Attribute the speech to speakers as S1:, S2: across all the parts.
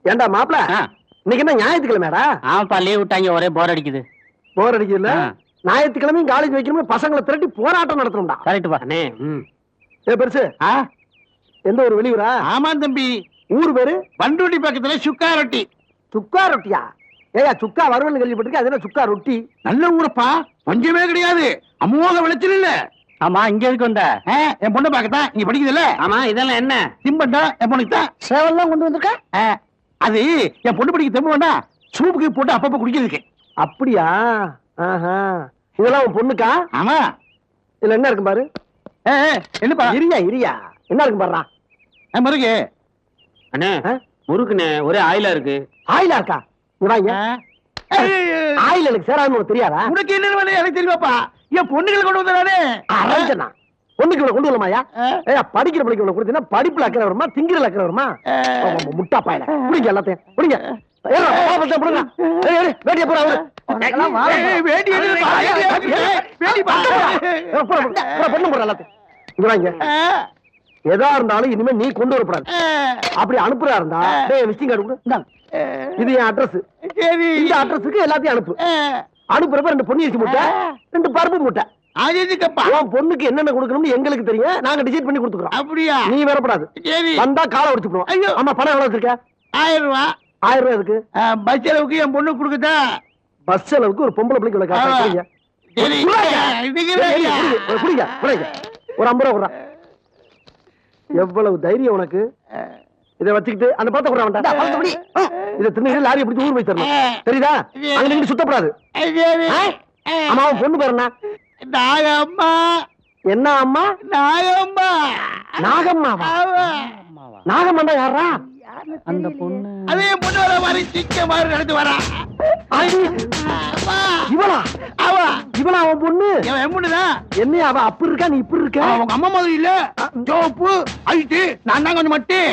S1: ஏண்டா மாப்பிள, இன்னைக்கு என்ன ஞாயிற்றுக்கிழமைடா?
S2: ஆமாப்பா, லீவ் விட்டாங்க, ஒரே போர் அடிக்குது.
S1: போர் அடிக்குதுல்ல? ஞாயிற்றுக்கிழமையும் காலேஜ் வைக்கணும், பசங்களை திரட்டி போராட்டம் நடத்தணும்டா.
S2: கரெக்ட்பா.
S1: ஏ பெருசு, எந்த ஒரு வெளியூரா?
S3: ஆமா தம்பி,
S1: ஊர் பேரு
S3: பண்ருட்டி பக்கத்துல சுக்கா ரொட்டி.
S1: சுக்கா ரொட்டியா? ஏயா சுக்கா வறுவல் கேள்விப்பட்டிருக்கேன், அது என்ன சுக்கா ரொட்டி?
S3: நல்ல ஊரப்பா, பஞ்சமே கிடையாது, அமோக விளைச்சல் இல்ல.
S2: ஆமா, இங்க எதுக்கு வந்த?
S3: என் பொண்ணை பார்க்கத்தான், இங்க படிக்குது இல்ல.
S2: ஆமா, இதெல்லாம் என்ன
S3: திம்பண்டா என் பொண்ணுக்கு தான்
S1: சேவல்லாம் கொண்டு வந்திருக்க?
S3: அது என் பொண்ணு படிக்க திம்ப வேண்டாம், சூப்புக்கு போட்டு அப்பப்ப குடிக்கிறதுக்கு.
S1: அப்படியா? ஆஹா, இதெல்லாம் உன் பொண்ணுக்கா?
S3: ஆமா.
S1: இதுல என்ன இருக்கு பாரு.
S3: என்னப்பா?
S1: இரியா இரியா, என்ன இருக்கு பாருடா.
S3: மருகு
S2: அண்ணே, முறுக்குண்ணே, ஒரே ஆயிலா இருக்கு.
S1: ஆயிலா இருக்கா? நீ வாங்க. ஆயில் எனக்கு சேராதுன்னு உனக்கு தெரியாதா?
S3: உனக்கு என்ன வேணும் எனக்கு தெரியுமாப்பா, என் பொண்ணுகளை கொண்டு வந்தானே.
S1: அரஞ்சனா பொண்ணுக்கு இவ்வளவு கொண்டு வரமாயா? படிக்கிற பிள்ளைக்கு இவ்வளவு கொடுத்தீங்கன்னா படிப்புல அக்கறை வருமா, திங்கிற அக்கறை வருமா? முட்டா பாயல குடிங்க, எல்லாத்தையும் குடிங்க. வேட்டிய போற பொண்ணு போற எல்லாத்தையும் இங்க வாங்க. எதா இருந்தாலும் இனிமே நீ கொண்டு வரக்கூடாது. அப்படி அனுப்புறா இருந்தா விசிட்டிங் கார்டு கொடு. இது என் அட்ரஸ். இந்த அட்ரஸுக்கு எல்லாத்தையும் அனுப்பு. அனுப்புறப்ப 2 பொன்னி அரிசி மூட்டை, 2 பருப்பு மூட்டை. உன் பொண்ணுக்கு என்னென்ன கொடுக்கணும்னு எங்களுக்கு தெரியும், நாங்க டிசைட் பண்ணி கொடுத்துக்கிறோம்.
S3: அப்படியா?
S1: நீ வரப்படாது. வந்தா காலை உடைச்சு போடுவோம். ஐயோ, ஆமா. பணம் எவ்வளவு வச்சிருக்க?
S3: 1000 ரூபாய்.
S1: 1000 ரூபாய் இருக்கு.
S3: பஸ் செலவுக்கு என் பொண்ணு கொடுக்குதா?
S1: பஸ் செலவுக்கு ஒரு பொம்பளை பிள்ளைக்கு இவ்வளவு காசு குடிங்க. ஒரு 50 ரூபா கொடுறா. எவ்வளவு தைரியம் உனக்கு? இதை வச்சுக்கிட்டு அந்த பழத்தை கொடுறா. இதை தின்னு லாரியை பிடிச்சி ஊர் போய் தரணும், தெரியுதா? அங்க நின்று சுத்தப்படாது. ஆமா, அவன் பொண்ணு பேரு என்ன?
S3: நாகம்மா.
S1: என்ன அம்மா?
S3: நாகம்மா.
S1: நாகம்மாவா? நாகம்மா யாரா?
S2: அந்த பொண்ணு.
S3: அதே பொண்ணு வர மாதிரி சிக்க மாதிரி நடந்து வரா.
S1: இவளா? இவளா அவன் பொண்ணு?
S3: என் பொண்ணுதான்.
S1: என்ன அவ அப்படி இருக்கா, நீ இப்படி இருக்க?
S3: அவங்க அம்மா மாதிரி இல்ல, ஜோப்பு ஐட்டு, நான் தான் கொஞ்சம் மட்டும்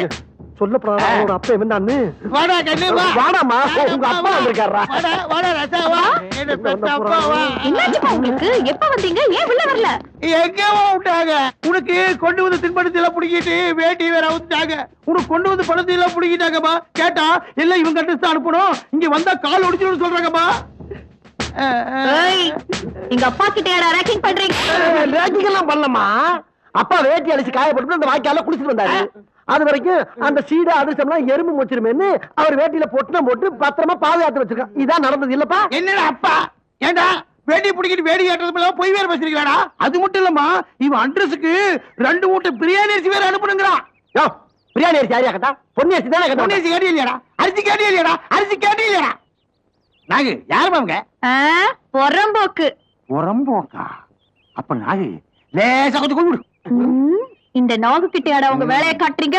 S1: சொல்லப்படாத. அவனோட அப்பா எவன்டான்னு?
S3: வாடா கண்ணு வா.
S1: வாடாமா, உங்க அப்பா வந்திருக்காரா?
S3: வாடா ரசா வா. என்ன பெத்த அப்பா வா.
S4: என்னாச்சுப்பா உங்களுக்கு? எப்ப வந்தீங்க? ஏன் உள்ள வரல?
S3: எங்கவா விட்டாங்க? உனக்கு கொண்டு வந்து தின்பண்டத்தை எல்லாம் புடிக்கிட்டு வேட்டி வேற அவுத்தாங்க. உனக்கு கொண்டு வந்து பணத்தை எல்லாம் புடிக்கிட்டாங்கப்பா. கேட்டா எல்லாம் இவங்க அட்ரஸ் தான் அனுப்பணும், இங்க வந்தா கால் ஒடிச்சுன்னு சொல்றாங்கப்பா.
S4: எங்க அப்பா கிட்ட யாரா ரேக்கிங் பண்றீங்க?
S1: ரேக்கிங் எல்லாம் பண்ணலமா. அப்பா வேட்டி அடிச்சு காயப்பட்டு அந்த வாய்க்கால குளிச்சுட்டு வந்தாரு. அது வரைக்கும் அந்த சீடு அதிர்ஷ்டம் எல்லாம் எறும்பு வச்சிருமேன்னு அவர் வேட்டியில போட்டு பத்திரமா பாதுகாத்து வச்சிருக்கான். இதான் நடந்தது இல்லப்பா?
S3: என்னடா அப்பா, ஏண்டா வேட்டி பிடிக்கிட்டு வேடி காட்டுறது போய் வேற பேசிருக்கா? அது மட்டும் இல்லம்மா, இவன் அட்ரஸுக்கு 2 மூட்டை பிரியாணி அரிசி வேற அனுப்பணுங்கிறான்.
S1: பிரியாணி அரிசி யாரையா கேட்டா? பொன்னி அரிசி தானே கேட்டா?
S3: பொன்னி அரிசி கேட்டி இல்லையாடா? அரிசி கேட்டி இல்லையாடா? அரிசி கேட்டி இல்லையாடா? நாகு யாருமா அவங்க?
S4: பொறம்போக்கு.
S3: பொறம்போக்கா? அப்ப நாகு லேசா கொஞ்சம் கொண்டு
S4: இந்த நாகு கிட்டையாடா உங்க வேலையை காட்டுறீங்க?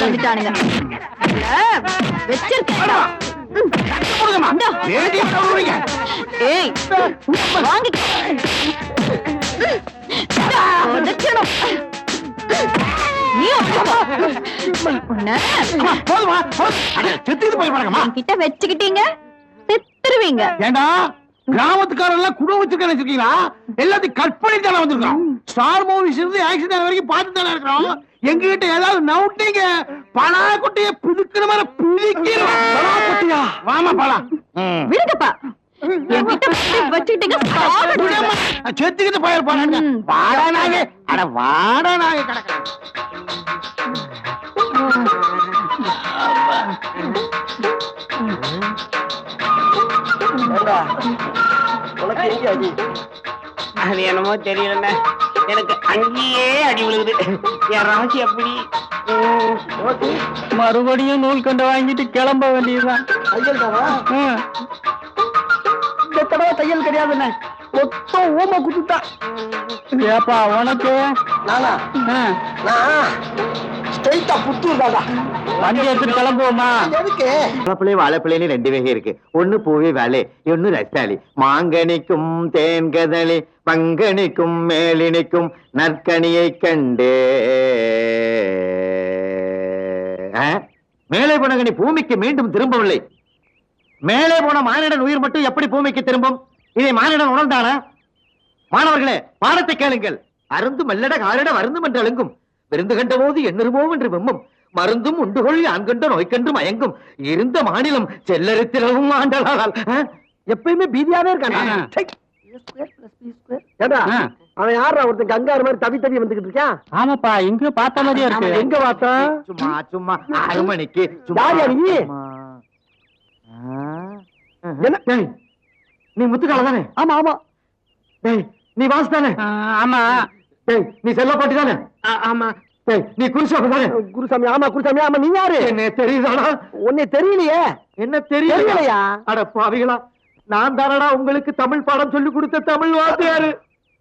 S4: வந்துட்டானுங்க. கிட்ட வச்சுக்கிட்டீங்க செத்துருவீங்க.
S3: ஏண்டா கிராமத்துக்காரெல்லாம் குடும்பம் வச்சிருக்கீங்களா? எல்லாத்தையும் கற்பனை தானே வந்திருக்கோம். ஸ்டார் மூவிஸ் இருந்து ஆக்சிடென்ட் வரைக்கும் பார்த்து தானே இருக்கிறோம். எங்க கிட்ட ஏதாவது நவுட்டீங்க பலா குட்டிய பிதுக்கிற மாதிரி பிடிக்கிறோம். வாமா பலா
S4: விடுங்கப்பா.
S3: செத்துக்கிட்டு போயிரு போறாங்க. வாடா நாங்க, அட வாடா நாங்க கிடக்கிறோம்.
S2: அது என்னமோ தெரியல, எனக்கு அங்கேயே அடி விழுகுது. என் ராசி அப்படி. மறுபடியும் நூல் கொண்டு வாங்கிட்டு கிளம்ப வேண்டியதுதான்.
S1: தையல் கிடையாதுன்னு மொத்தம் ஊமை குத்துட்டா.
S2: ஏப்பா உனக்கு?
S1: நானா? ஸ்ட்ரைட்டா புத்தூர் தாடா.
S2: வண்டி எடுத்துட்டு கிளம்புவோமா?
S1: எதுக்கு?
S5: வாழைப்பிள்ளை வாழைப்பிள்ளைன்னு 2 வகை இருக்கு. ஒண்ணு பூவி வேலை, ஒண்ணு ரசாலி. மாங்கனிக்கும் தேன்கதளி, பங்கனிக்கும் மேலினிக்கும் நற்கனியை கண்டே. மேலே பணங்கனி பூமிக்கு மீண்டும் திரும்பவில்லை. மேலே போன மானிடன் உயிர் மட்டும் எப்படி பூமிக்கு திரும்பும்? இதை மானிடன் உணர்ந்தானா? மாணவர்களே, பாடத்தை கேளுங்கள். அருந்து மல்லட காலிட வருந்தும் என்று அழுங்கும், விருந்து கண்ட போது எண்ணுருவோம் என்று வெம்மும், மருந்தும் உண்டுகொள் ஆண்கண்ட நோய்க்கன்று மயங்கும், இருந்த மாநிலம் செல்லரித்திரவும் ஆண்டலால்.
S1: எப்பயுமே பீதியாவே இருக்கானா? ஏடா, அவன் யாரா ஒருத்தன் கங்காரு மாதிரி தவி தவி வந்துகிட்டு இருக்கான்?
S2: ஆமாப்பா, எங்க பார்த்த மாதிரியா இருக்கு.
S1: எங்க பார்த்தா?
S5: சும்மா சும்மா 6 மணிக்கு
S1: யார் யார் நீ?
S5: என்ன? டேய், நீ முத்துக்கால தானே?
S1: ஆமா ஆமா.
S5: டேய், நீ வாசு தானே?
S2: ஆமா.
S5: டேய், நீ செல்லப்பாட்டி தானே?
S2: ஆமா.
S5: டேய், நீ குருசாமி தானே?
S1: குருசாமி. ஆமா குருசாமி. ஆமா, நீ யாரு?
S5: என்ன தெரியுதாடா?
S1: உன்னை தெரியலையே.
S5: என்ன தெரியலையா?
S1: தெரியலையா?
S5: அட பாவிகளா, நான் தானடா உங்களுக்கு தமிழ் பாடம் சொல்லி கொடுத்த தமிழ் வாத்தியாரு.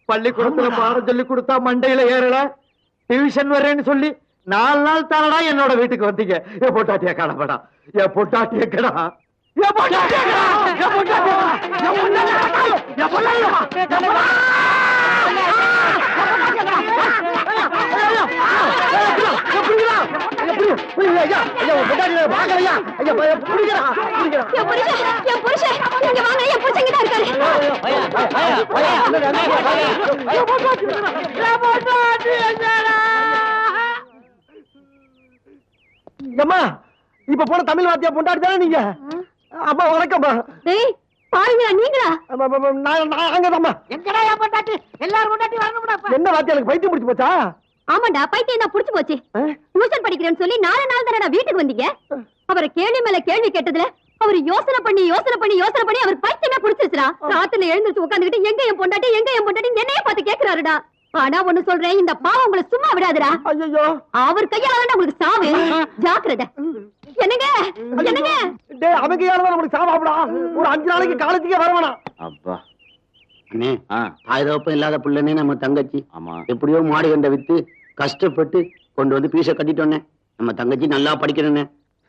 S5: பள்ளிக்கூடத்துல பாடம் சொல்லி கொடுத்தா மண்டையில ஏறல, டியூஷன் வர்றேன்னு சொல்லி 4 நாள் தானடா என்னோட வீட்டுக்கு வந்தீங்க. என் பொட்டாட்டிய கடப்படா, என் பொட்டாட்டிய கடா, என் பொட்டாட்டிய கடா, என் பொட்டாட்டிய கடா, என் பொட்டாட்டிய கடா, என் பொட்டாட்டிய கடா.
S4: என் புருஷன் இங்க வாங்க, என் புருஷன் இங்க தான் இருக்காரு.
S1: அம்மா, இப்ப போன தமிழ் வாத்தியா பொண்டாட்டி தானே நீங்க? அப்பா வணக்கம்மா.
S4: டேய் பாருங்களா, நீங்களா?
S1: நாங்கதாம்மா.
S2: எங்கடா என் பொண்டாட்டி? எல்லாரும் பொண்டாட்டி வரணும்டா.
S1: என்ன வாத்தியா, எனக்கு பைத்தியம் முடிச்சு போச்சா?
S4: ஆமாண்டா, பைத்தியம் தான் புடிச்சு போச்சு. டியூஷன் படிக்கிறேன்னு சொல்லி 4 நாள் தானடா வீட்டுக்கு வந்தீங்க. அவரை கேள்வி மேல கேள்வி கேட்டதுல அவர் யோசனை பண்ணி அவர் பைத்தியமே புடிச்சிருச்சுடா. ராத்திரில எழுந்திருச்சு உட்காந்துக்கிட்டு எங்க என் பொண்டாட்டி என்னைய பார்த்து கேக்குறாருடா. ஆனா ஒண்ணு சொல்றேன், இந்த பாவம் உங்களை சும்மா விடாதுடா.
S1: ஐயோ,
S4: அவர் கையால உங்களுக்கு சாவு. ஜாக்கிரதை. என்னங்க என்னங்க?
S1: டேய், அவங்க யாரும் நம்மளுக்கு சாவாப்டா. ஒரு 5 நாளைக்கு காலேஜுக்கே வரவேணா.
S2: அப்பா அண்ணே, ஆயுதப்பம் இல்லாத பிள்ளைனே நம்ம தங்கச்சி. ஆமா, எப்படியோ மாடு கண்ட வித்து கஷ்டப்பட்டு கொண்டு வந்து பீஸ கட்டிட்டோன்னே. நம்ம தங்கச்சி நல்லா படிக்கணும்னே.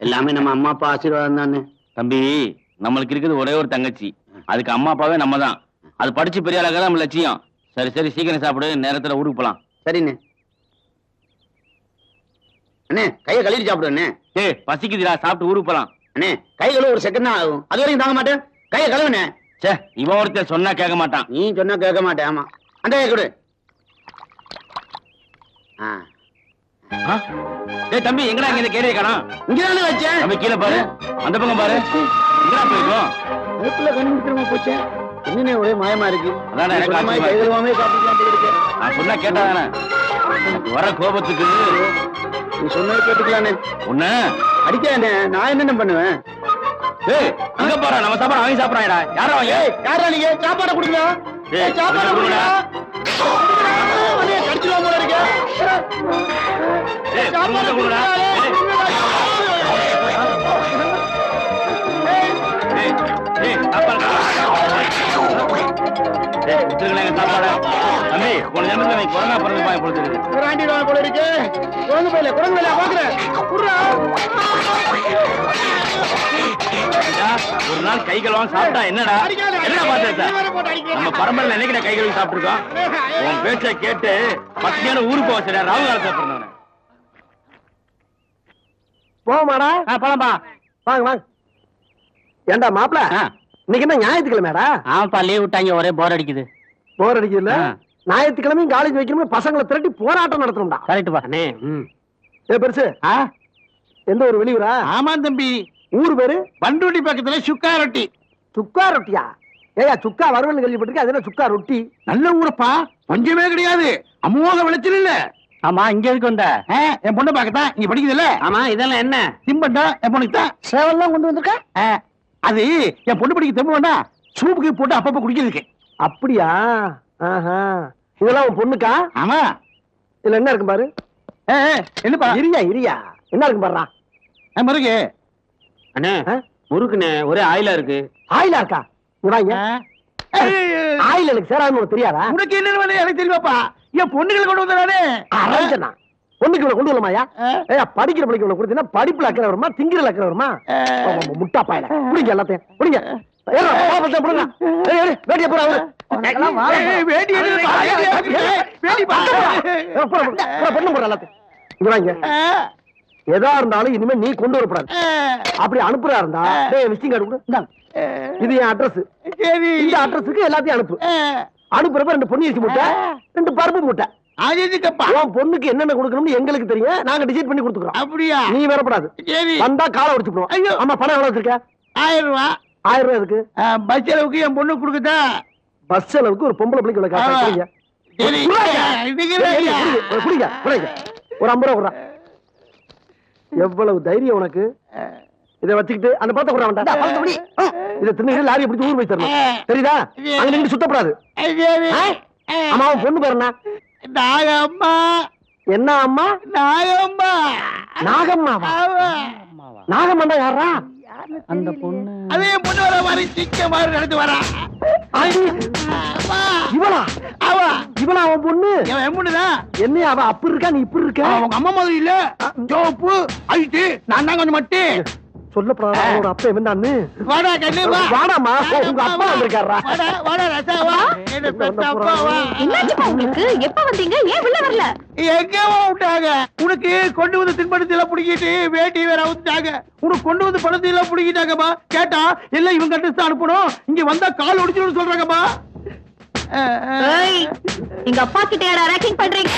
S2: எல்லாமே நம்ம அம்மா அப்பா ஆசீர்வாதம் தானே.
S6: தம்பி, நம்மளுக்கு இருக்குது ஒரே ஒரு தங்கச்சி, அதுக்கு அம்மா அப்பாவே நம்ம தான். அது படிச்சு பெரிய ஆளாக நம்ம லட்சியம். சரி சரி, சீக்கிரம் சாப்பிடு, நேரத்துல ஊருக்கு போலாம்.
S2: சரிண்ணே. அண்ணே, கையை கழுவி சாப்பிடுண்ணே.
S6: ஏய், பசிக்குதுடா, சாப்பிட்டு ஊருக்கு போலாம்.
S2: அண்ணே, கை கழுவ ஒரு செகண்ட் தான் ஆகும். அது வரைக்கும் தாங்க மாட்டேன். கையை கழுவுண்ணே.
S6: சே, இவன் ஒருத்தர் சொன்னா கேட்க மாட்டான்.
S2: நீ சொன்னா கேட்க மாட்டேன். ஆமா, அந்த கை கொடு.
S6: டேய் தம்பி, எங்கடா இங்க இந்த கேடியை காணோம்?
S2: இங்கதானே வச்சேன்.
S6: தம்பி கீழே பாரு, அந்த பக்கம் பாரு. எங்கடா போயிருக்கோம்?
S2: அதுக்குள்ள கண்டுபிடிக்கிறமா போச்சே. என்னன்னே ஒரே மாயமா இருக்கு.
S6: அதான் எனக்கு
S2: கை
S6: ஆச்சரியமா இருக்கு.
S2: கழுவாமே சாப்பிட்டுக்கலாம் போல இருக்கு.
S6: நான் சொன்னா கேட்டாதானே? வர கோபத்துக்கு
S2: நீ சொன்னது கேட்டுக்கலானே.
S6: ஒண்ணு
S2: அடிக்கானே, நான் என்னென்ன பண்ணுவேன்?
S6: ஏய், அங்க பாரு, நம்ம சாப்பாடு அவங்க சாப்பிடறாங்கடா. யாரா அவங்க?
S2: யாரா நீங்க? சாப்பாடு கொடுங்க.
S6: ஏய்,
S2: சாப்பாடு கொடுங்க. கடிச்சுலாம் போல இருக்கு.
S6: ஏய், சாப்பாடு கொடுடா. ஏய், ஏய், சாப்பாடு. ஏய், கொடுத்துருங்களேன் சாப்பாடு. தம்பி, கொஞ்ச நேரத்துல நீ குரங்கா பிறந்து போய் பொழுது இருக்கு.
S2: ராண்டி போல இருக்கு. குரங்கு போயில பாக்குறேன்.
S6: ஒரு நாள் கை கழுவாம சாப்பிட்டா என்னடா? என்ன பாத்து நம்ம பரம்பரையில என்னைக்கு கை கழுவி சாப்பிட்டுருக்கோம்? உன் பேச்ச கேட்டு பத்தியான ஊருக்கு போக சரியா ராவு காலத்தை பிறந்தவன.
S1: போமாடா.
S6: போலாம்பா.
S1: வாங்க வாங்க. ஏண்டா மாப்பிள, இன்னைக்கு என்ன ஞாயிற்றுக்கிழமைடா?
S2: ஆமாப்பா, லீவ் விட்டாங்க, ஒரே போர் அடிக்குது.
S1: போர் அடிக்கல. ஞாயிற்றுக்கிழமையும் காலேஜ் வைக்கணும், பசங்களை திரட்டி போராட்டம் நடத்தணும்டா.
S2: கரெக்ட் பா. அண்ணே,
S1: ஏ பெருசு, எந்த ஒரு வெளியூரா?
S3: ஆமா தம்பி,
S1: ஊரு பேரு
S3: பண்ருட்டி பக்கத்துல சுக்கா ரொட்டி.
S1: சுக்கா ரொட்டியா? ஏயா, சுக்கா வறுவல் கேள்விப்பட்டிருக்கேன், அது என்ன சுக்கா ரொட்டி?
S3: நல்ல ஊரப்பா, பஞ்சமே கிடையாது, அமோக விளைச்சல் இல்ல.
S2: ஆமா, இங்க எதுக்கு வந்த?
S3: என் பொண்ணை பாக்கத்தான். இங்க படிக்குது இல்ல?
S2: ஆமா, இதெல்லாம் என்ன?
S3: திம்பட்டா என் பொண்ணுக்கு தான்.
S1: சேவல்லாம் கொண்டு வந்திருக்க?
S3: அது என் பொண்ணு படிக்க திம்ப வேண்டாம், சூப்புக்கு போட்டு அப்பப்ப குடிக்கிறதுக்கு.
S1: அப்படியா? ஆஹா, இதெல்லாம் உன் பொண்ணுக்கா?
S3: ஆமா.
S1: இதுல என்ன இருக்கு பாரு.
S3: என்னப்பா?
S1: இரியா என்ன இருக்கு பாருடா.
S3: மருகு
S2: அண்ணே, முறுக்குண்ணே, ஒரே ஆயிலா இருக்கு.
S1: ஆயிலா இருக்கா? இங்க வாங்க. ஆயில் எனக்கு சேராதுன்னு உனக்கு தெரியாதா?
S3: உனக்கு என்ன வேணும் எனக்கு தெரியுமாப்பா. என் பொண்ணுகளை கொண்டு வந்தானே.
S1: அரஞ்சனா பொண்ணுக்கு இவ்வளவு கொண்டு வரலாமாயா? ஏயா, படிக்கிற பிள்ளைக்கு இவ்வளவு கொடுத்தீங்கன்னா படிப்புல அக்கறை வருமா, திங்கிற அக்கறை வருமா? முட்டா பாயல புடிங்க, எல்லாத்தையும் புடிங்க. வேண்டிய போற பொண்ணு போற எல்லாத்தையும் இங்க வாங்க. எதா இருந்தாலும் இனிமே நீ கொண்டு வரப்படாது. அப்படி அனுப்புறா இருந்தா விசிட்டிங் கார்டு கூட இது என் அட்ரஸ். இந்த அட்ரஸுக்கு எல்லாத்தையும் அனுப்பு. அனுப்புறப்ப 2 பொன்னி அரிசி மூட்டை 2 பருப்பு மூட்டை.
S3: அது எதுக்குப்பா?
S1: உன் பொண்ணுக்கு என்னென்ன கொடுக்கணும்னு எங்களுக்கு தெரியும். நாங்க டிசைட் பண்ணி கொடுத்துக்கிறோம்.
S3: அப்படியா?
S1: நீ வரப்படாது. வந்தா காலை உடைச்சுடுவோம்.
S3: ஐயோ.
S1: ஆமா, பணம் எவ்வளவு வச்சிருக்க?
S3: 1000 ரூபாய்.
S1: 1000 ரூபாய் இருக்கு.
S3: பஸ் செலவுக்கு என் பொண்ணு கொடுக்குதா?
S1: பஸ் செலவுக்கு ஒரு பொம்பளை பிள்ளைக்கு
S3: சரி.
S1: ஒரு 50 ரூபா. எவ்வளவு தைரியம் உனக்கு? இதை வச்சுக்கிட்டு அந்த பழத்தை கொடுறான். இதை தின்னு லாரியை பிடிச்சி ஊர் போய் தரணும். தெரியுதா? அங்க நின்று சுத்தப்படாது. ஆமா, அவன் பொண்ணு பேர் என்ன?
S3: நாகம்மா.
S1: என்ன அம்மா?
S3: நாகம்மா.
S1: நாகம்மாவா? நாகம்மா யாரா?
S5: அந்த பொண்ணு
S3: அதே பொண்ணு வர மாதிரி சிக்க மாதிரி நடந்து வரா.
S1: இவளா? இவளா அவன் பொண்ணு?
S3: என் பொண்ணுதான்.
S1: என்ன அவ அப்படி இருக்கா, நீ இப்படி இருக்க?
S3: அவங்க அம்மா மாதிரி இல்ல. ஜோப்பு ஐட்டு நான் தான் கொஞ்சம் மட்டு
S1: சொல்லப்படாத. அவனோட அப்பா என்னன்னு?
S3: வாடா கண்ணு வா.
S1: வாடாமா, உங்க அப்பா வந்திருக்காரா?
S3: வாடா வாடா ரசா வா. என்ன பெத்த அப்பா வா.
S4: என்னாச்சுப்பா உங்களுக்கு? எப்ப வந்தீங்க? ஏன் உள்ள வரல?
S3: எங்க விட்டாங்க? உனக்கு கொண்டு வந்து தின்படத்துல புடிக்கிட்டு வேட்டி வேற அவுத்தாங்க. உனக்கு கொண்டு வந்து பணத்துல புடிக்கிட்டாங்கப்பா. கேட்டா எல்லாம் இவங்க அட்ரஸ் தான் அனுப்பணும். இங்க வந்தா கால் ஒடிச்சிடும் சொல்றாங்கப்பா.
S4: எங்க அப்பா கிட்ட ரேக்கிங் பண்றீங்க?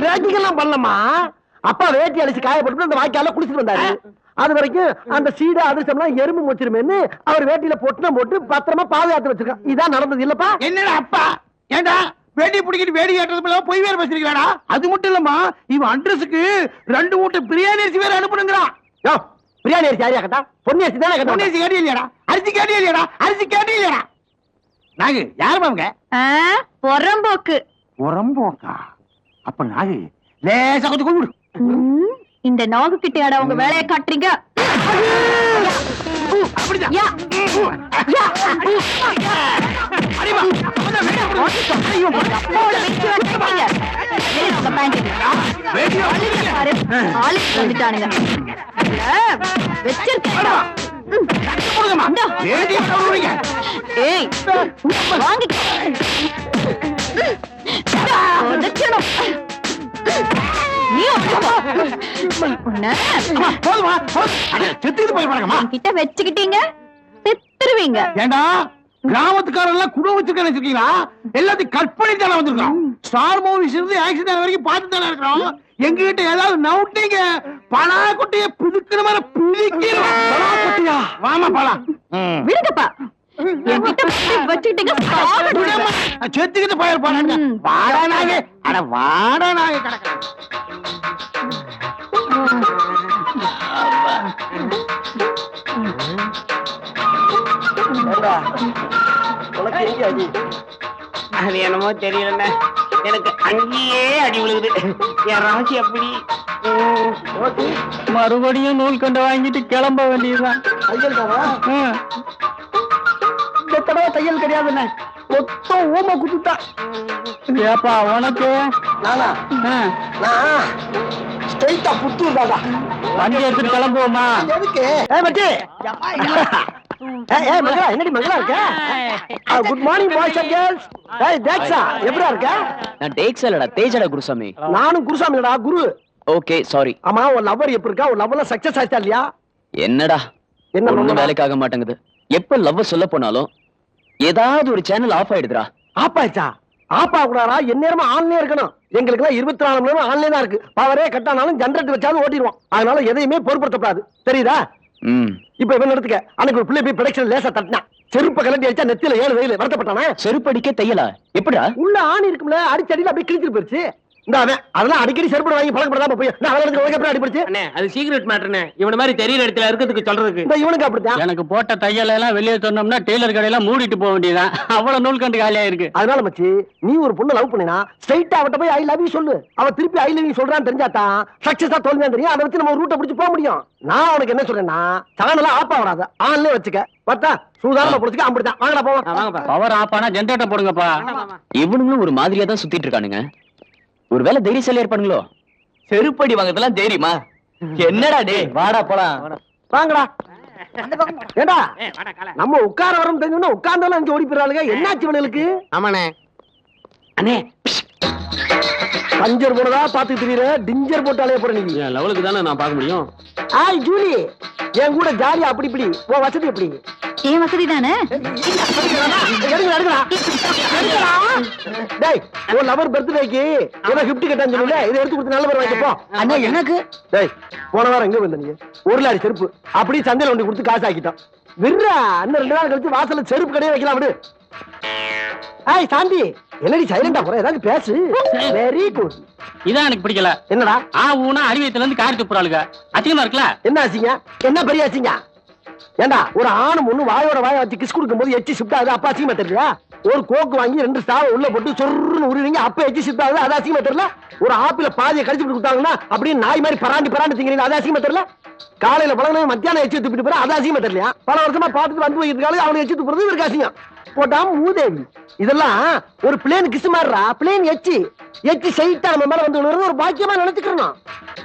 S1: ரேக்கிங் எல்லாம் பண்ணலமா. அப்பா வேட்டி அடிச்சு காயப்பட்டு அந்த வாய்க்கால குளிச்சுட்டு வந்தாரு. அது வரைக்கும் அந்த சீடு அதிர்ஷ்டம்லாம் எறும்பு வச்சிருமேன்னு அவர் வேட்டியில போட்டு பத்திரமா பாதுகாத்து வச்சிருக்கான். இதான் நடந்தது இல்லப்பா?
S3: என்னடா அப்பா? ஏண்டா வேட்டி பிடிக்கிட்டு வேடி காட்டுறது போய் வேற பேசிருக்காடா? அது மட்டும் இல்லம்மா, இவன் அட்ரஸுக்கு 2 மூட்டை பிரியாணி அரிசி வேற அனுப்புனுங்கிறான்.
S1: பிரியாணி அரிசி யாரையா கேட்டா? பொன்னி அரிசி தானே கேட்டா?
S3: பொன்னி அரிசி கேட்டி இல்லையாடா? அரிசி கேட்டி இல்லையாடா? அரிசி கேட்டி இல்லையாடா? நாகு யாரு பாங்க?
S4: பொறம்போக்கு.
S3: பொறம்போக்கா? அப்ப நாகு லேசா கொஞ்சம் கொண்டு விடு.
S4: இந்த நாகு கிட்ட உங்க வேலையை காட்டுறீங்க.
S3: அப்படிதான்.
S4: வந்துட்டானுங்க. கிட்ட வச்சுக்கிட்டீங்க செத்துருவீங்க.
S3: ஏண்டா கிராமத்துக்காரெல்லாம் குடம் வச்சிருக்கீங்களா? எல்லாத்தையும் கற்பனை தானே வந்திருக்கோம். ஸ்டார் மூவிஸ் இருந்து ஆக்சிடென்ட் வரைக்கும் பார்த்து தானே இருக்கிறோம். எங்க கிட்ட ஏதாவது நவுட்டீங்க பலா குட்டிய பிதுக்கிற மாதிரி பிடிக்கிறோம். வாமா பலா
S4: விடுங்கப்பா. என்கிட்ட வச்சுக்கிட்டீங்க
S3: செத்துக்கிட்டு போயிரு போறாங்க. வாடா நாங்க, அட வாடா நாங்க கிடக்க.
S2: அது என்னமோ தெரியல, எனக்கு அங்கேயே அடி விழுகுது. என் ராசி அப்படி.
S5: மறுபடியும் நூல் கண்டு வாங்கிட்டு கிளம்ப வேண்டியதுதான்.
S1: இந்த தடவை தையல் கிடையாதுண்ணே. மொத்தம் ஊமை குத்துட்டா.
S5: ஏப்பா உனக்கு?
S1: நானா? நான் ஸ்ட்ரைட்டா புத்தூர் தாதா.
S5: வண்டி எடுத்துட்டு கிளம்புவோமா?
S1: எதுக்கு? மச்சி. மங்களா, என்னடி மங்களா இருக்க? Good morning boys and girls. தேக்ஸா எப்படிடா இருக்க?
S7: நான் டேக்ஸ் இல்லடா, தேஜடா குருசாமி.
S1: நானும் குருசாமிடா, குரு.
S7: Okay sorry.
S1: ஆமா, ஒரு லவ்வர் எப்படி இருக்கா? ஒரு லவ்ல சக்சஸ் ஆச்சா இல்லையா?
S7: என்னடா
S1: என்ன
S7: ஒண்ணும் வேலைக்கு ஆக மாட்டேங்குது. எப்ப லவ் சொல்ல போனாலும் ஏதாவது ஒரு சேனல் ஆஃப் ஆயிடுதுடா.
S1: ஆப் ஆயிடுச்சா? ஆப் ஆகக்கூடாதா? எந்நேரமா ஆன்லயே இருக்கணும். எங்களுக்கு எல்லாம் 24 மணி நேரம் ஆன்லயே தான் இருக்கு. பவரே கட்டானாலும் ஜெனரேட்டர் வச்சாலும் ஓட்டிடுவோம். அதனால எதையுமே பொருட்படுத்தக்கூடாது. தெரியுதா? இப்ப இவன் எடுத்துக்க. அன்னைக்கு ஒரு பிள்ளை போய் ப்ரொடக்ஷன் லேசா தட்டினா, செருப்ப கலட்டி அடிச்சா நெத்தியில 7 வெயில் வருத்தப்பட்டானே.
S7: செருப்படிக்க தையலா? எப்படிடா?
S1: உள்ள ஆணி இருக்கும்ல, அடிச்சடியில அப்படியே கிழிச்சிட்டு போயிருச்சு. இந்த அவன் அதெல்லாம் அடிக்கடி செருப்படி வாங்கி பழக்கப்படாம போய் நான் அவனுக்கு எப்படி அடிபடுச்சு?
S2: அது சீக்ரெட் மேட்டர்னே. இவன மாதிரி தெரியற இடத்துல இருக்கிறதுக்கு சொல்றதுக்கு.
S1: இந்த இவனுக்கு அப்படித்தான்.
S5: எனக்கு போட்ட தையல் எல்லாம் வெளியே சொன்னோம்னா டெய்லர் கடையெல்லாம் மூடிட்டு போக வேண்டியதான். அவ்வளவு நூல் கண்டு காலியா இருக்கு.
S1: அதனால மச்சி, நீ ஒரு பொண்ணு லவ் பண்ணினா ஸ்ட்ரைட்டா அவட்ட போய் ஐ லவ் யூ சொல்லு. அவ திருப்பி ஐ லவ் யூ சொல்றான்னு தெரிஞ்சாதான் சக்சஸா தோல்வியா தெரியும். அதை வச்சு நம்ம ரூட்டை பிடிச்சு போக முடியும். நான் உனக்கு என்ன சொல்றேன்னா, சேனலா ஆப் ஆகாத, ஆன்லயே வச்சுக்க. பார்த்தா சூதானமா புடிச்சுக்க. அப்படிதான். வாங்கடா போவோம்.
S5: பவர் ஆப் ஆனா ஜெனரேட்டர் போடுங்கப்பா.
S7: இவனுங்களும் ஒரு மாதிரியா தான் சுத்திட்டு இருக்கானுங்க. ஒருவேளை தைரியசாலியா இருப்பானுங்களோ? செருப்படி வாங்கறதெல்லாம் தைரியமா? என்னடா டே, வாடா போலாம்.
S1: வாங்கடா. ஏண்டா நம்ம உட்கார வரோம் தெரிஞ்சோம்னா உட்கார்ந்தாலும் அஞ்சு ஓடி போயிடறாளுங்க. என்னாச்சு இவனுக்கு?
S2: ஆமாண்ணே. அண்ணே
S1: பஞ்சர் போனதா பாத்து தெரியற டிஞ்சர் போட்டு அலைய போற நீ
S6: என் லெவலுக்கு தானே நான் பார்க்க முடியும்.
S1: ஆய் ஜூலி என் கூட ஜாலியா அப்படி இப்படி உன் வசதி எப்படி
S4: ஏன் வசதி தானே?
S1: டேய் உன் லவர் பர்த்டேக்கு ஏதோ கிஃப்ட் கேட்டான்னு சொல்லல இதை எடுத்து கொடுத்து நல்ல பேர் வாங்கிப்போ.
S5: அண்ணா எனக்கு
S1: டேய் போன வாரம் எங்க வந்த நீங்க ஒரு லாரி செருப்பு அப்படியே சந்தையில கொண்டு கொடுத்து காசு ஆக்கிட்டோம். விர்ரா இன்னும் 2 நாள் கழிச்சு வாசல்ல செருப்பு கடையே வைக்கலாம் விடு. ஏய் சாந்தி என்னடி சைலண்டா போற ஏதாவது பேசு. Very good.
S6: இதான் எனக்கு பிடிக்கல.
S1: என்னடா
S6: ஊனா அறிவியத்துல இருந்து காரி துப்புறாளுங்க. அசிங்கமா இருக்குல்ல?
S1: என்ன ஆச்சுங்க என்ன பெரிய ஆச்சுங்க? ஏண்டா ஒரு ஆணும் ஒண்ணு வாயோட வாய வச்சு கிஸ் கொடுக்கும் போது எச்சி ஷிஃப்ட் ஆகுது அப்ப அசிங்கமா தெரியலையா? ஒரு கோக்கு வாங்கி 2 ஸ்டாவ உள்ள போட்டு சொருன்னு உருவீங்க அப்ப எச்சி ஷிஃப்ட் ஆகுது அது அசிங்கமா தெரியல? ஒரு ஆப்பிள பாதியை கடிச்சு கொடுத்தாங்கன்னா அப்படியே நாய் மாதிரி பராண்டி திங்கிறீங்க அது அசிங்கமா தெரியல? காலையில பழங்க மத்தியானம் எச்சி துப்பிட்டு போற அது அசிங்கமா தெரியலையா? பல வருஷமா பார்த்துட்டு வந்து போயிருக்காங்க அவனை எச்சி துப்புறது இவருக்கு அசிங்கம். போட்டாம மூதேவி இதெல்லாம் ஒரு பிளேன் கிஸ் மாறுறா பிளேன் எச்சி சைட்டா நம்ம மேல வந்து விழுறது ஒரு பாக்கியமா நினைச்சுக்கிறோம்.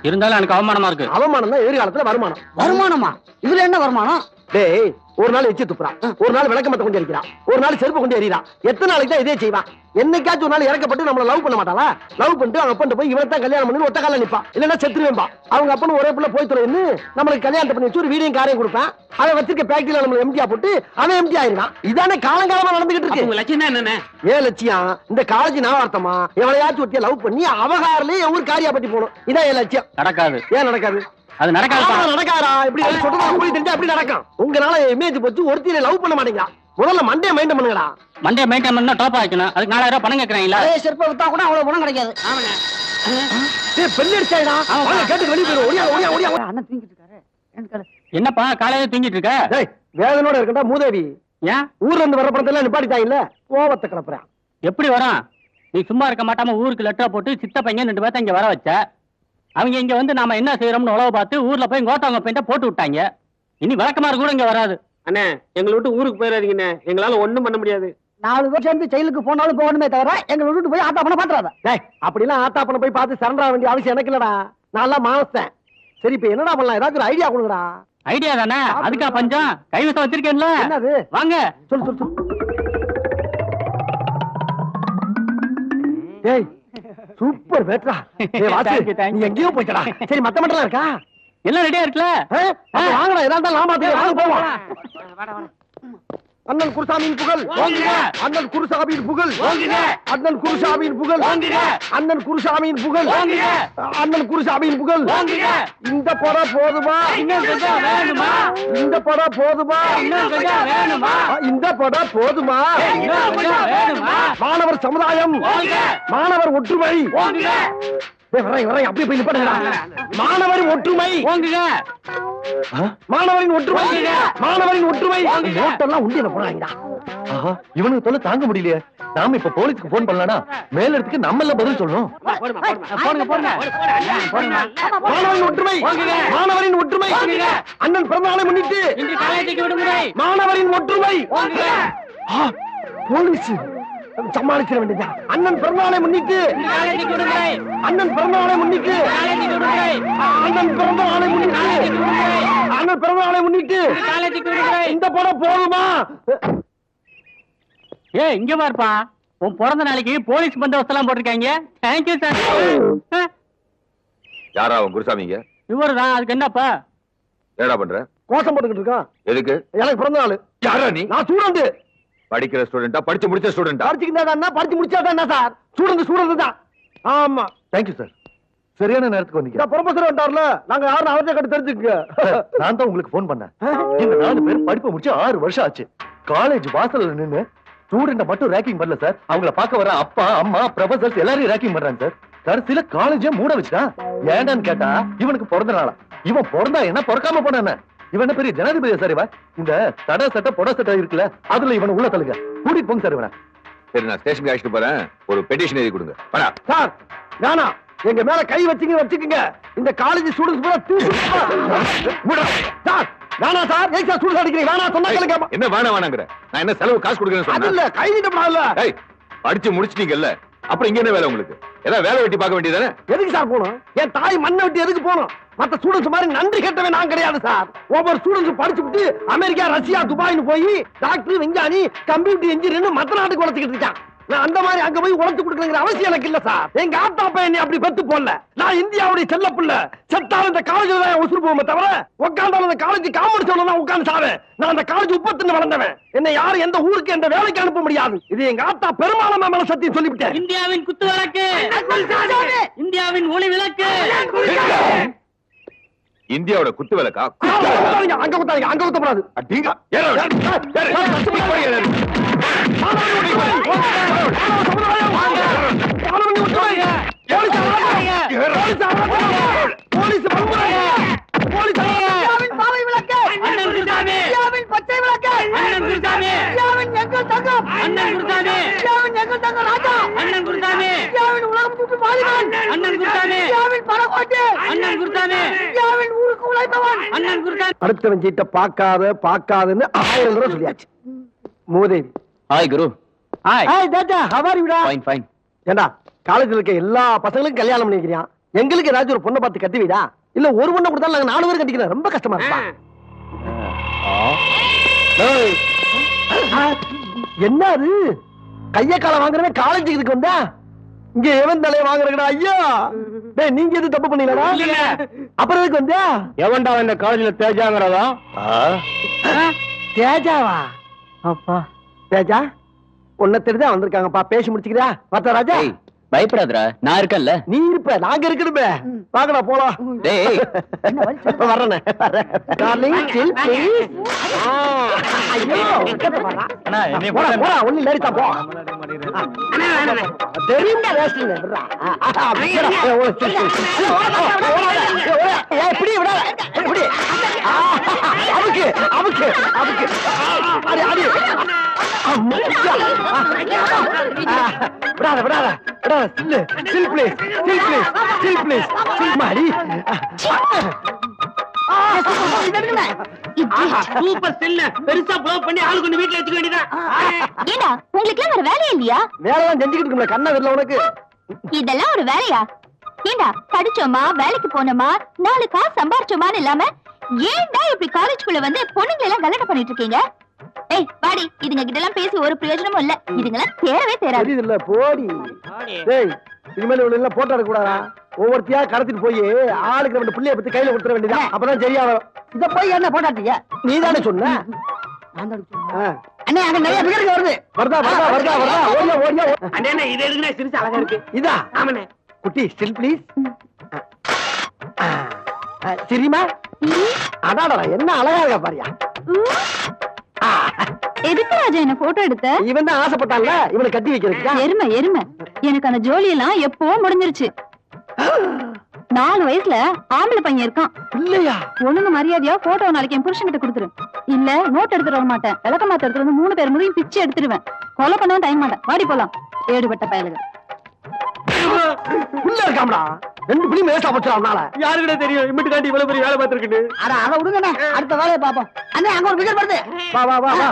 S6: இருந்தாலும் எனக்கு அவமானமா இருக்கு.
S1: அவமானம் தான் எதிர்காலத்துல வருமானம்.
S5: வருமானமா? இதுல என்ன வருமானம்?
S1: டேய் ஒரு நாள் எச்சி துப்புறான் ஒரு நாள் விளக்கமத்த கொண்டு எரிக்கிறான் ஒரு நாள் செருப்பு கொண்டு எறிறான் எத்தனை நாளைக்கு தான் இதே செய்வான்? என்னைக்காச்சும் ஒரு நாள் இறக்கப்பட்டு நம்மள லவ் பண்ண மாட்டாளா? லவ் பண்ணிட்டு அவங்க அப்பன்ட்ட போய் இவன் தான் கல்யாணம் பண்ணி ஒத்த கால நிப்பான் இல்லன்னா செத்துருவேன்பா. அவங்க அப்பனும் ஒரே பிள்ளை போய் தொலைன்னு நம்மளுக்கு கல்யாணத்தை பண்ணி வச்சு ஒரு வீடியும் காரையும் கொடுப்பேன். அதை வச்சிருக்க ஃபேக்டரியில நம்ம எம்டியா போட்டு அவன் எம்டி ஆயிருக்கான். இதானே காலங்காலமா நடந்துகிட்டு இருக்கு.
S6: உங்க லட்சியம் தான் என்ன?
S1: ஏன் லட்சியம்? இந்த காலேஜ் நாவார்த்தமா எவளையாச்சும் ஒட்டிய லவ் பண்ணி அவகாரிலே எவ்வளவு காரியா பத்தி போகணும். இதான் என் லட்சியம்.
S6: நடக்காது.
S1: ஏன் நடக்காது?
S6: அது நடக்காது.
S1: நடக்காதா? இப்படி சொல்றது அப்படி தெரிஞ்சா அப்படி நடக்கும். உங்களால இமேஜ் போச்சு ஒருத்தியில லவ் பண்ண மாட்டேங்கிறா. முதல்ல மண்டே மைண்ட் பண்ணுங்கடா.
S6: மண்டே மெயின்டைன் பண்ணா டாப் ஆயிக்கணும். அதுக்கு 4000 ரூபாய் பணம் கேக்குறாங்களா?
S5: அதே செருப்பை வித்தா கூட அவ்வளவு பணம் கிடைக்காது.
S1: டேய் பெல் அடிச்சாடா. வாங்க கேட்டு வெளிய போய் ஓடியா.
S5: அண்ணன் தூங்கிட்டு இருக்காரு.
S6: என்னப்பா காலையில தூங்கிட்டு இருக்க?
S1: டேய் வேதனோட இருக்கடா மூதேவி.
S6: ஏன்
S1: ஊர்ல இருந்து வர படத்தெல்லாம் நிப்பாட்டிட்டாங்கல்ல கோவத்தை கிளப்புறான்.
S6: எப்படி வரான்? நீ சும்மா இருக்க மாட்டாம ஊருக்கு லெட்டர் போட்டு சித்த பையன் 2 பேர்த்த இங்க வர வச்ச. அவங்க இங்க வந்து நாம என்ன செய்யறோம்னு உழவு பார்த்து ஊர்ல போய் கோட்டவங்க பெயிண்ட போட்டு விட்டாங்க. இனி விளக்கமாறு கூட இங்க வராது.
S3: அண்ணே எங்களை விட்டு ஊருக்கு போயிடாதீங்கண்ணே. எங்களால ஒண்ணும் பண்ண முடியாது.
S5: 4 பேர் சேர்ந்து ஜெயிலுக்கு போனாலும் போகணுமே தவிர எங்களை விட்டு போய் ஆட்டா பண்ண பாத்துறாத.
S1: டேய் அப்படிலாம் ஆத்தா பண்ண போய் பார்த்து சரண்டா வேண்டிய அவசியம் எனக்கு இல்லடா. நான் எல்லாம் மானஸ்தேன். சரி இப்ப என்னடா பண்ணலாம்? ஏதாச்சும் ஒரு ஐடியா கொடுங்கடா.
S6: ஐடியா தானே? அதுக்கா பஞ்சம்? கைவசம் வச்சிருக்கேன்ல.
S1: என்னது?
S6: வாங்க
S1: சொல்லு. டேய் சூப்பர் பேட்ரா. டேய் வாசு நீ எங்கேயோ போய்டா. சரி மத்த மட்டும் இருக்கா?
S6: எல்லாம் ரெடியா இருக்குல்ல?
S1: வாங்கடா ஏதா இருந்தாலும் நாமாத்தே வாங்க போவோம். அண்ணன் குருசாமியின் புகழ்
S6: ஓங்குங்க.
S1: அண்ணன் குருசாமியின் புகழ்
S6: ஓங்குங்க.
S1: அண்ணன் குருசாமியின் புகழ்
S6: ஓங்குங்க.
S1: அண்ணன் குருசாமியின் புகழ்
S6: ஓங்குங்க.
S1: அண்ணன் குருசாமியின் புகழ்
S6: ஓங்குங்க.
S1: இந்த படம் போதுமா?
S6: இன்னும் கொஞ்சம் வேணுமா?
S1: இந்த படம் போதுமா?
S6: இன்னும் கொஞ்சம் வேணுமா?
S1: இந்த படம் போதுமா?
S6: இன்னும் கொஞ்சம் வேணுமா?
S1: மாணவர் சமுதாயம்
S6: ஓங்குங்க.
S1: மாணவர் ஒற்றுமை
S6: ஓங்குங்க.
S1: வரேன் அப்படியே போய் நிப்பாட்டுங்கடா. மாணவரின் ஒற்றுமை
S6: ஓங்குங்க.
S1: மாணவரின் ஒற்றுமை மாணவரின் ஒற்றுமை
S6: ஓங்குங்க.
S1: நோட்டெல்லாம் உண்டியல போறாங்கடா.
S8: இவனுக்கு தொல்லை தாங்க முடியலையே. நாம இப்ப போலீஸ்க்கு போன் பண்ணலாம்னா மேல இடத்துக்கு நம்ம எல்லாம் பதில் சொல்லணும்.
S6: போடுங்க.
S1: மாணவரின் ஒற்றுமை
S6: ஓங்குங்க.
S1: மாணவரின் ஒற்றுமை
S6: ஓங்குங்க.
S1: அண்ணன் பிறந்த நாளை முன்னிட்டு
S6: இன்று காலேஜுக்கு விடுமுறை.
S1: மாணவரின் ஒற்றுமை
S6: ஓங்குங்க.
S1: போலீஸ் சமாளிச்சிட வேண்டியதா. அண்ணன் பிறந்த நாளை முன்னிட்டு
S6: இன்று காலேஜுக்கு விடுமுறை.
S1: அண்ணன் பிறந்த நாளை முன்னிட்டு
S6: காலேஜுக்கு விடுமுறை.
S1: அண்ணன் பிறந்த நாளை முன்னிட்டு அண்ணன் பிறந்த நாளை முன்னிட்டு
S6: காலேஜுக்கு விடுமுறை.
S1: இந்த படம் போதுமா?
S6: இங்க பாருப்பா, உன் பிறந்த நாளைக்கு போலீஸ் பந்தோபஸ்து எல்லாம் போட்டிருக்காங்க. Thank you sir.
S9: யாரா அவன் குருசாமிங்க?
S6: இவருதான். அதுக்கு என்னப்பா?
S9: என்னடா பண்ற?
S1: கோஷம் போட்டுக்கிட்டு இருக்கான்.
S9: எதுக்கு?
S1: எனக்கு பிறந்த நாள்.
S9: யாரா நீ?
S1: நான் ஸ்டூடெண்ட்.
S9: படிக்கிற ஸ்டூடெண்டா? படிச்சு முடிச்ச ஸ்டூடெண்டா?
S1: படிச்சுக்கிட்டா படிச்சு முடிச்சாதான் என்ன சார்? ஸ்டூடெண்ட் தான். ஆமா
S8: தேங்க்யூ சார். சரியான நேரத்துக்கு வந்தீங்க.
S1: ப்ரொஃபசர் வந்தார்ல, நாங்க யாரும் அவர்கிட்ட கட்டு தெரிஞ்சுக்க.
S8: நான் தான் உங்களுக்கு போன் பண்ணேன். இந்த 4 பேர் படிப்பு முடிச்சு 6 வருஷம் ஆச்சு. காலேஜ் வாசல்ல நின்னு ஸ்டூடெண்ட மட்டும் ரேக்கிங் பண்ணல சார். அவங்கள பார்க்க வர அப்பா அம்மா ப்ரொஃபசர்ஸ் எல்லாரையும் ரேக்கிங் பண்றாங்க சார். கடைசியில காலேஜே மூட வச்சுட்டான். ஏண்டான்னு கேட்டா இவனுக்கு பிறந்த நாளா. இவன் பிறந்தா என்ன பிறக்காம போன என்ன? இவன் என்ன பெரிய ஜனாதிபதியா சார்? இவன் இந்த தட சட்ட பொட சட்டை இருக்குல்ல அதுல இவனை உள்ள தள்ளுங்க. கூட்டிட்டு போங்க சார் இவனை.
S9: சரி நான் ஸ்டேஷனுக்கு அழைச்சிட்டு போறேன். ஒரு பெட்டிஷன் எழுதி கொடுங்க. வாடா.
S1: சார் நானா எங்க மேல கை வச்சுக்கங்க. இந்த காலேஜ் ஸ்டூடெண்ட்ஸ் பூரா சார் நானா சார் ஏன் சார் ஸ்டூடெண்ட்ஸ் அடிக்கிறீங்க? வேணா சொன்னா கேளுங்க.
S9: என்ன வேணாங்கற? நான் என்ன செலவு காசு கொடுக்கறேன்னு
S1: அது
S9: சொன்னேன்.
S1: இல்ல கை நீட்டப்படாதுல்ல.
S9: ஏய் படிச்சு முடிச்சிட்டீங்கல்ல, அப்புறம் இங்க என்ன வேலை உங்களுக்கு? ஏதாவது வேலை வெட்டி பார்க்க வேண்டியதானே?
S1: எதுக்கு சார் போகணும்? என் தாய் மண்ணை விட்டு எதுக்கு போகணும்? மத்த ஸ்டூடெண்ட்ஸ் மாதிரி நன்றி கேட்டவே நான் கிடையாது சார். ஒவ்வொரு ஸ்டூடெண்ட்ஸ் படிச்சுட்டு அமெரிக்கா ரஷ்யா துபாய்னு போய் டாக்டர் விஞ்ஞானி கம்ப்யூட்டர் இன்ஜினியர் மத்த நாட்டுக்கு வளர்த்துக்கிட்டு இருக்கான். நான் அந்த மாதிரி அங்க போய் உழைச்சு கொடுக்கணுங்கிற அவசியம் எனக்கு இல்ல சார். எங்க ஆத்தா பையன் அப்படி பெத்து போடல. நான் இந்தியாவுடைய செல்ல பிள்ளை. செத்தாலும் இந்த காலேஜ்ல தான் உசுறு போவோமே தவிர உட்காந்தாலும் அந்த காலேஜ் காமெடி சொல்ல தான் உட்கார்ந்து சாவேன். நான் அந்த காலேஜ் உப்பத்துன்னு வளர்ந்தவன். என்ன யாரும் எந்த ஊருக்கு எந்த வேலைக்கு அனுப்ப முடியாது. இது எங்க ஆத்தா பெருமாளமா மேல சத்தியம் சொல்லிவிட்டேன்.
S6: இந்தியாவின் குத்து விளக்கு, இந்தியாவின் ஒளி விளக்கு.
S9: இந்தியாவோட குத்து விளக்கா?
S1: அங்க குத்தாங்க, அங்க குத்தப்படாது.
S9: அடிங்க.
S1: அடுத்தவன் சீட்ட பாக்காதுன்னு 1000 தடவை சொல்லியாச்சு. மூதேவி.
S7: ஹாய் குரு.
S1: ஹாய் தாத்தா, how are you டா?
S7: Fine fine.
S1: ஏண்டா காலேஜ்ல இருக்க எல்லா பசங்களுக்கும் கல்யாணம் பண்ணி வைக்கிறான். எங்களுக்கு ஏதாச்சும் ஒரு பொண்ணை பார்த்து கட்டி வைடா. இல்ல ஒரு பொண்ணை கொடுத்தாலும் நாங்க 4 பேர் கட்டிக்கிறோம். ரொம்ப கஷ்டமா இருக்கா? என்ன அது கைய கால வாங்குறவன் காலேஜுக்கு இதுக்கு வந்தா? இங்க எவன் தலைய வாங்குறா? ஐயா டேய், நீங்க எது தப்பு பண்ணீங்களா? அப்புறம் எதுக்கு வந்தா?
S3: எவன்டா இந்த காலேஜ்ல தேஜாங்கிறதா?
S1: தேஜாவா?
S7: அப்பா
S1: தேஜா உன்னை தெரிஞ்சா வந்திருக்காங்கப்பா. பேசி முடிச்சுக்கிறா பார்த்தா ராஜா?
S7: ஏய் பயப்படாதடா, நான் இருக்கேன்ல.
S1: நீ இருப்ப, நாங்க இருக்கணுமே. வாங்கடா போலாம்.
S7: டேய்
S1: வர்றேனே. Darling chill please. ஐயோ
S7: அண்ணா என்னைய
S1: போடா போடா, ஒண்ணு லேடிஸா போ. தெரியுமா வேஸ்ட்ங்க. இப்படி விடாத, இப்படி அமுக்கு அமுக்கு அமுக்கு. அடி அடி. விடாத விடாத விடாத. Chill chill please, chill please, chill please, chill மாடி.
S6: சூப்பர் செல்ல பெருசா ப்ளோ பண்ணி ஆளு கொண்டு வீட்டுல வச்சுக்க வேண்டியதான்.
S4: ஏண்டா உங்களுக்கு எல்லாம் வேற வேலையே இல்லையா?
S1: வேலைலாம் செஞ்சுக்கிட்டு இருக்கல, கண்ணா தெரியல உனக்கு?
S4: இதெல்லாம் ஒரு வேலையா? ஏண்டா படிச்சோமா, வேலைக்கு போனோமா, 4 காசு சம்பாரிச்சோமான்னு இல்லாம ஏன்டா இப்படி காலேஜ்குள்ள வந்து பொண்ணுங்களை எல்லாம் கலட்ட பண்ணிட்டு இருக்கீங்க? ஏய் பாடி, இதுங்க கிட்ட எல்லாம் பேசி ஒரு பிரயோஜனமும் இல்ல. இதுங்கெல்லாம் தேரவே தேராது.
S1: தெரியுது இல்ல, போடி. டேய் இனிமேல் இவ்வளவு எல்லாம் போட்டோ எடுக்க கூடாதா? ஒவ்வொருத்தியா கடத்திட்டு போய் ஆளுக்கு 2 பிள்ளைய பத்தி கையில கொடுத்துட வேண்டியதான். அப்பதான் சரியா வரும். இத போய் என்ன போட்டாட்டீங்க? நீ தானே சொன்ன. அண்ணே அங்க நிறைய பேருக்கு வருது. வருதா வருதா வருதா வருதா. ஓடியா ஓடியா.
S6: அண்ணே இது எதுக்குனே சிரிச்சு அழகா இருக்கு.
S1: இதா?
S6: ஆமாண்ணே.
S1: குட்டி ஸ்டில் ப்ளீஸ். சரிமா? அடாடா என்ன அழகா இருக்கா பாரியா.
S4: எதுக்கு ராஜா என்ன போட்டோ எடுத்த?
S1: இவன் தான் ஆசைப்பட்டான்ல இவனை கட்டி வைக்கிறதுக்கா?
S4: எருமை எருமை, எனக்கு அந்த ஜோலி எல்லாம் எப்போ முடிஞ்சிருச்சு. 4 வயசுல ஆம்பளை பையன் இருக்கான்.
S1: இல்லையா?
S4: ஒழுங்கு மரியாதையா போட்டோ நாளைக்கு என் புருஷன் கிட்ட கொடுத்துரு. இல்ல நோட் எடுத்துட்டு வர மாட்டேன். விளக்க மாத்த எடுத்துட்டு வந்து 3 பேர் முறையும் பிச்சு எடுத்துருவேன். கொலை பண்ணவும் டைம் மாட்டேன். வாடி போலாம். ஏடுபட்ட பயலுங்க.
S1: உள்ள இருக்காமடா 2 பிள்ளைங்க வேஸ்டா போச்சுடா அவனால.
S3: யாருக்கிட்ட தெரியும் இமிட்டு காட்டி இவ்வளவு பெரிய வேலை பார்த்திருக்குன்னு?
S1: அட அத விடுங்கண்ணே, அடுத்த வேலையை பாப்போம். அண்ணே அங்க ஒரு பிகர் வருது. வா வா வா வா.